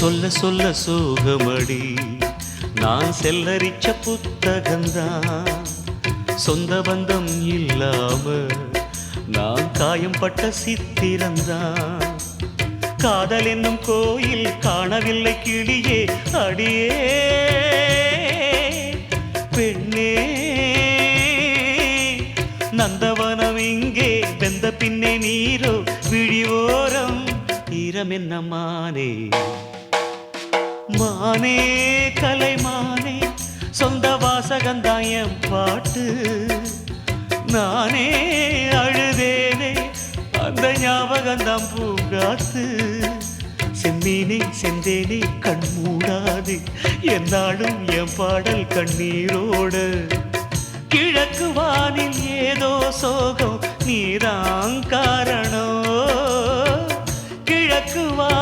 சொல்ல சொல்ல சோகமடி நான் செல்லரிச்ச புத்தகந்தான் சொந்த பந்தம் இல்லாம நான் காயம் பட்ட சித்திரந்தான் காதல் என்னும் கோயில் காணவில்லை கிளியே அடியே பெண்ணே நந்தவனம் இங்கே வெந்த பின்னே நீரோ விழிவோரம் ஈரம் என்ன மானே மானே கலைமானே சொந்த வாசகந்தாயம் பாட்டு நானே அழுதேனே அந்த ஞாபகந்தான் பூங்காத்து செம்மீனே செந்தேனே கண் மூடாது என்னாலும் என் பாடல் கண்ணீரோடு கிழக்கு வானில் ஏதோ சோகம் நீதான் காரணம் கிழக்கு வானில்